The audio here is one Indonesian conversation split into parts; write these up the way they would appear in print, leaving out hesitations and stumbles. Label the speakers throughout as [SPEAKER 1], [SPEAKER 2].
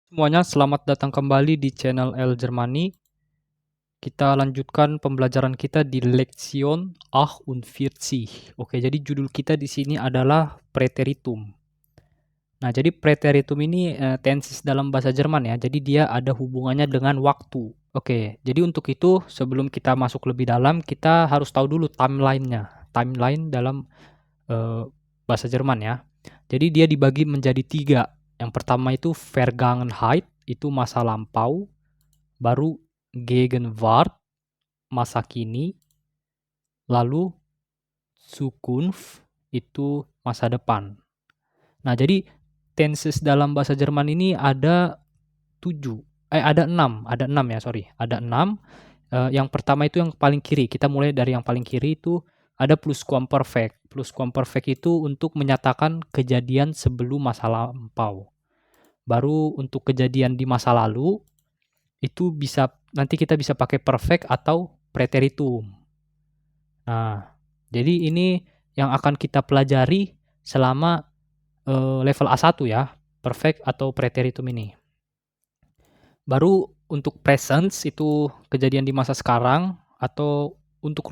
[SPEAKER 1] Semuanya, selamat datang kembali di channel L Germany. Kita lanjutkan pembelajaran kita di Lektion 48. Oke, jadi judul kita di sini adalah Präteritum. Nah, jadi Präteritum ini tenses dalam bahasa Jerman ya. Jadi dia ada hubungannya dengan waktu. Oke, jadi untuk itu sebelum kita masuk lebih dalam, kita harus tahu dulu timeline-nya. Timeline dalam eh, bahasa Jerman ya. Jadi dia dibagi menjadi 3. Yang pertama itu Vergangenheit, itu masa lampau. Baru Gegenwart, masa kini. Lalu Zukunft, itu masa depan. Nah, jadi tenses dalam bahasa Jerman ini ada 7. Ada 6. Ada 6 ya, sorry. Ada 6. Yang pertama itu yang paling kiri. Kita mulai dari yang paling kiri itu ada Plusquamperfekt. Plusquamperfekt itu untuk menyatakan kejadian sebelum masa lampau. Baru untuk kejadian di masa lalu itu bisa nanti kita bisa pakai perfect atau preteritum. Nah, jadi ini yang akan kita pelajari selama level A1 ya, perfect atau preteritum ini. Baru untuk presence itu kejadian di masa sekarang atau untuk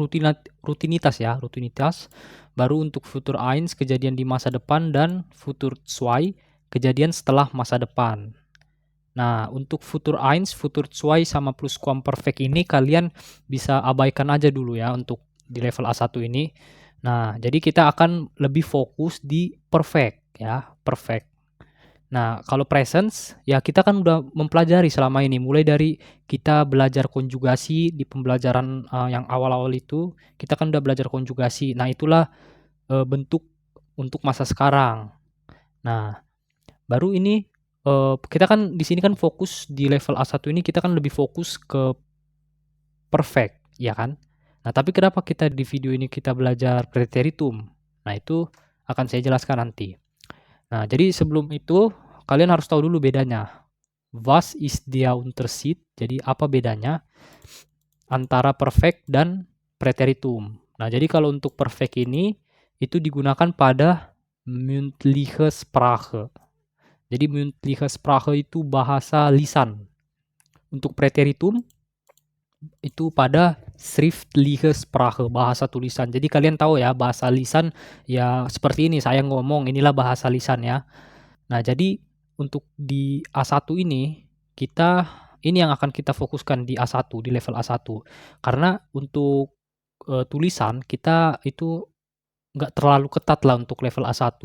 [SPEAKER 1] rutinitas ya, rutinitas. Baru untuk futur eins kejadian di masa depan dan futur zwei kejadian setelah masa depan. Nah, untuk futur eins, futur zwei sama plusquamperfekt ini kalian bisa abaikan aja dulu ya untuk di level A1 ini. Nah, jadi kita akan lebih fokus di perfect ya, perfect. Nah, kalau presence ya kita kan udah mempelajari selama ini mulai dari kita belajar konjugasi di pembelajaran yang awal-awal itu, kita kan udah belajar konjugasi. Nah, itulah bentuk untuk masa sekarang. Nah, baru ini kita kan di sini kan fokus di level A1 ini kita kan lebih fokus ke perfect, ya kan? Nah, tapi kenapa kita di video ini kita belajar preteritum? Nah, itu akan saya jelaskan nanti. Nah, jadi sebelum itu kalian harus tahu dulu bedanya. Was ist der Unterschied? Jadi apa bedanya antara perfect dan preteritum? Nah, jadi kalau untuk perfect ini itu digunakan pada mündliche Sprache. Jadi mündliche Sprache itu bahasa lisan. Untuk preteritum itu pada schriftliche Sprache, bahasa tulisan. Jadi kalian tahu ya, bahasa lisan ya seperti ini saya ngomong, inilah bahasa lisan ya. Nah, jadi untuk di A1 ini yang akan kita fokuskan di A1, di level A1. Karena untuk tulisan kita itu nggak terlalu ketat lah untuk level A1.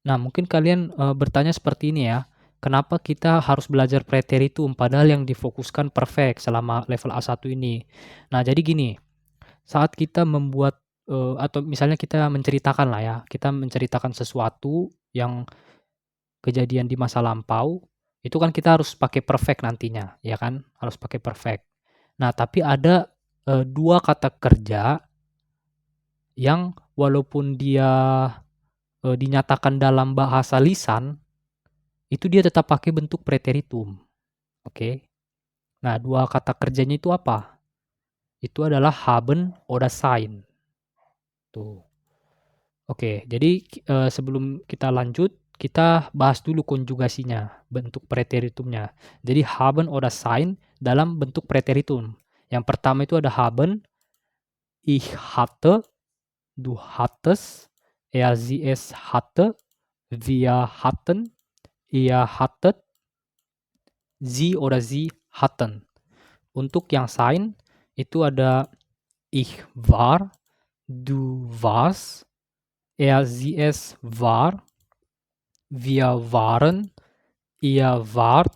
[SPEAKER 1] Nah, mungkin kalian bertanya seperti ini ya, kenapa kita harus belajar preteritum padahal yang difokuskan perfect selama level A1 ini. Nah, jadi gini, saat kita membuat atau misalnya kita menceritakan lah ya, kita menceritakan sesuatu yang kejadian di masa lampau, itu kan kita harus pakai perfect nantinya, ya kan? Harus pakai perfect. Nah, tapi ada 2 kata kerja yang walaupun dia dinyatakan dalam bahasa lisan, itu dia tetap pakai bentuk preteritum. Oke. Nah, 2 kata kerjanya itu apa? Itu adalah haben oder sein. Tuh. Oke, jadi sebelum kita lanjut, kita bahas dulu konjugasinya, bentuk preteritumnya. Jadi haben oder sein dalam bentuk preteritum. Yang pertama itu ada haben, ich hatte, du hattest, er sie es hatte, wir hatten, ihr hattet, sie oder sie hatten. Untuk yang sein itu ada ich war, du warst, er sie es war, wir waren, ihr wart,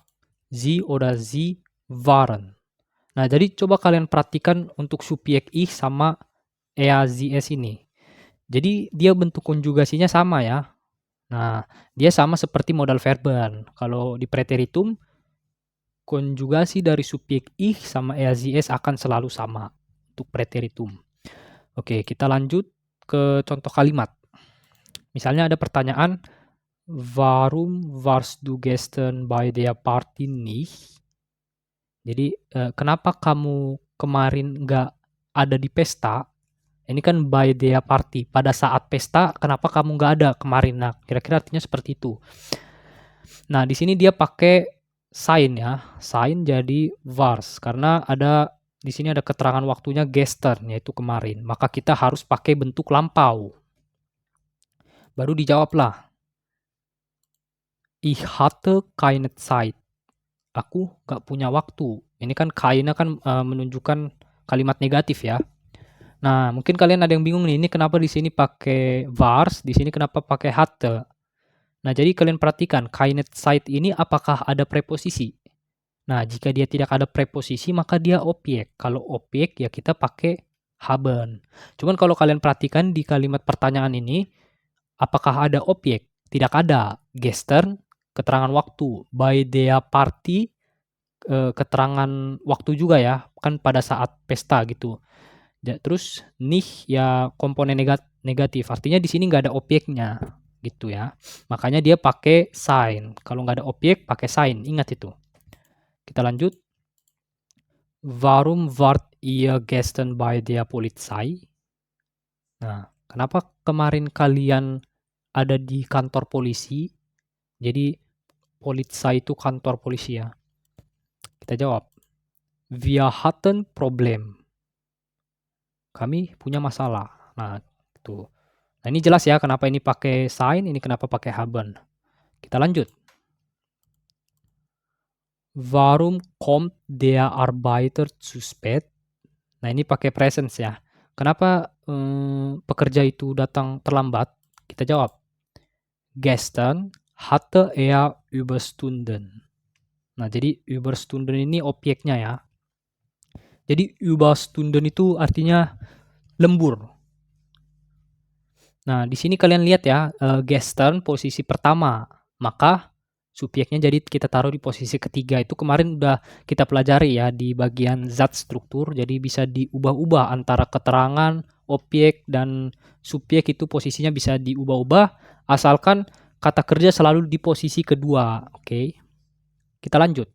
[SPEAKER 1] sie oder sie waren. Nah, jadi coba kalian perhatikan untuk subjek ich sama er sie es ini. Jadi dia bentuk konjugasinya sama ya. Nah, dia sama seperti modal verben. Kalau di preteritum konjugasi dari subjek ich sama er sie es akan selalu sama untuk preteritum. Oke, kita lanjut ke contoh kalimat. Misalnya ada pertanyaan, warum warst du gestern bei der Party nicht? Jadi, kenapa kamu kemarin nggak ada di pesta? Ini kan by der Party, pada saat pesta kenapa kamu nggak ada kemarin? Nah, kira-kira artinya seperti itu. Nah, di sini dia pakai sein ya. Sein jadi wars karena di sini ada keterangan waktunya gestern yaitu kemarin. Maka kita harus pakai bentuk lampau. Baru dijawablah. Ich hatte keine Zeit. Aku nggak punya waktu. Ini kan keine kan menunjukkan kalimat negatif ya. Nah, mungkin kalian ada yang bingung nih, ini kenapa di sini pakai wars, di sini kenapa pakai hatte. Nah, jadi kalian perhatikan, keine Zeit ini apakah ada preposisi? Nah, jika dia tidak ada preposisi, maka dia objek. Kalau objek, ya kita pakai haben. Cuman kalau kalian perhatikan di kalimat pertanyaan ini, apakah ada objek? Tidak ada. Gestern, keterangan waktu. By der Party, keterangan waktu juga ya, kan pada saat pesta gitu. Terus nicht ya komponen negatif, artinya di sini nggak ada objeknya gitu ya. Makanya dia pakai sein. Kalau nggak ada objek, pakai sein. Ingat itu. Kita lanjut. Warum wart ihr gestern bei der Polizei? Nah, kenapa kemarin kalian ada di kantor polisi? Jadi Polizei itu kantor polisi ya. Kita jawab. Wir hatten Problem. Kami punya masalah. Nah, itu. Nah, ini jelas ya kenapa ini pakai sein, ini kenapa pakai haben. Kita lanjut. Warum kommt der Arbeiter zu spät? Nah, ini pakai presence ya. Kenapa pekerja itu datang terlambat? Kita jawab. Gestern hatte er Überstunden. Nah, jadi Überstunden ini objeknya ya. Jadi Überstunden itu artinya lembur. Nah, di sini kalian lihat ya, gestern posisi pertama. Maka subjeknya jadi kita taruh di posisi ketiga. Itu kemarin udah kita pelajari ya di bagian zat struktur. Jadi bisa diubah-ubah antara keterangan, objek, dan subjek itu posisinya bisa diubah-ubah. Asalkan kata kerja selalu di posisi kedua. Oke, kita lanjut.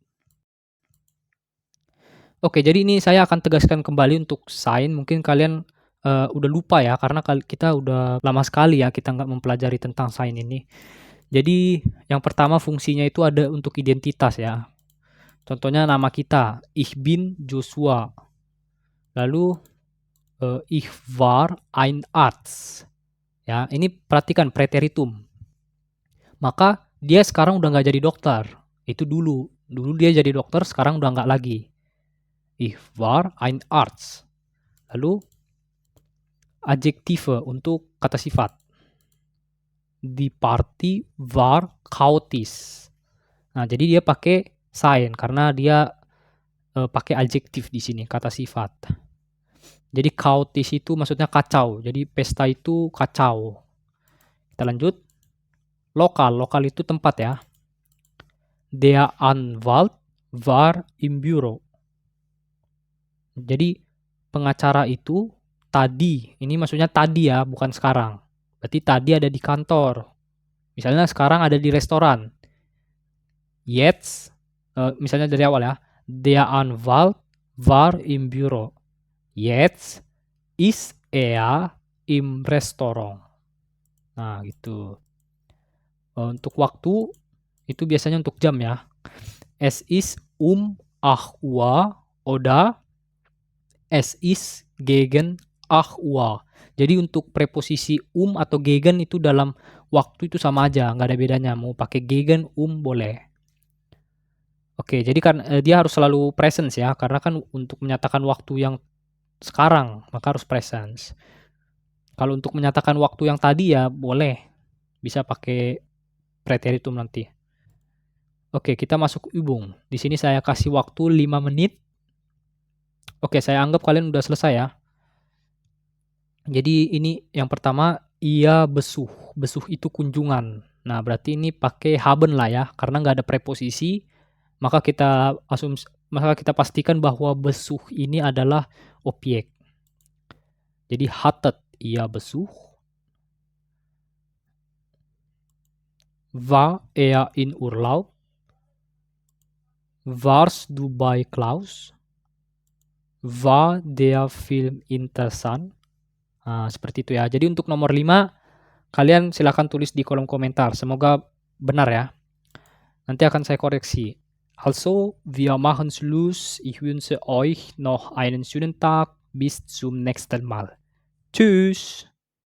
[SPEAKER 1] Oke, jadi ini saya akan tegaskan kembali untuk sign. Mungkin kalian udah lupa ya, karena kita udah lama sekali ya kita nggak mempelajari tentang sign ini. Jadi yang pertama fungsinya itu ada untuk identitas ya. Contohnya nama kita, ich bin Joshua. Lalu ich war ein Arzt. Ya, ini perhatikan preteritum. Maka dia sekarang udah nggak jadi dokter. Itu dulu. Dulu dia jadi dokter, sekarang udah nggak lagi. Ich war ein Arzt. Lalu adjektive untuk kata sifat. Die Party war chaotisch. Nah, jadi dia pakai sein karena dia pakai adjektif di sini, kata sifat. Jadi chaotisch itu maksudnya kacau. Jadi pesta itu kacau. Kita lanjut. Lokal, lokal itu tempat ya. Der Anwalt war im Büro. Jadi pengacara itu tadi, ini maksudnya tadi ya, bukan sekarang. Berarti tadi ada di kantor. Misalnya sekarang ada di restoran. Jetzt, misalnya dari awal ya. Der Anwalt war im Büro. Jetzt ist er im Restaurant. Nah, gitu. Untuk waktu, itu biasanya untuk jam ya. Es ist 8 Uhr oder es ist gegen 8 Uhr. Jadi untuk preposisi atau gegen itu dalam waktu itu sama aja, nggak ada bedanya. Mau pakai gegen, boleh. Oke, jadi kan dia harus selalu presence ya, karena kan untuk menyatakan waktu yang sekarang, maka harus presence. Kalau untuk menyatakan waktu yang tadi ya boleh, bisa pakai preteritum nanti. Oke, kita masuk Übung. Di sini saya kasih waktu 5 menit. Oke, saya anggap kalian udah selesai ya. Jadi ini yang pertama, ia besuh. Besuh itu kunjungan. Nah, berarti ini pakai haben lah ya, karena nggak ada preposisi, maka kita pastikan bahwa besuh ini adalah objek. Jadi hattet, ia besuh. War er in Urlaub? Warst du bei Klaus? War der Film interessant? Nah, seperti itu ya. Jadi untuk nomor 5, kalian silakan tulis di kolom komentar. Semoga benar ya. Nanti akan saya koreksi. Also, wir machen Schluss. Ich wünsche euch noch einen schönen Tag. Bis zum nächsten Mal. Tschüss.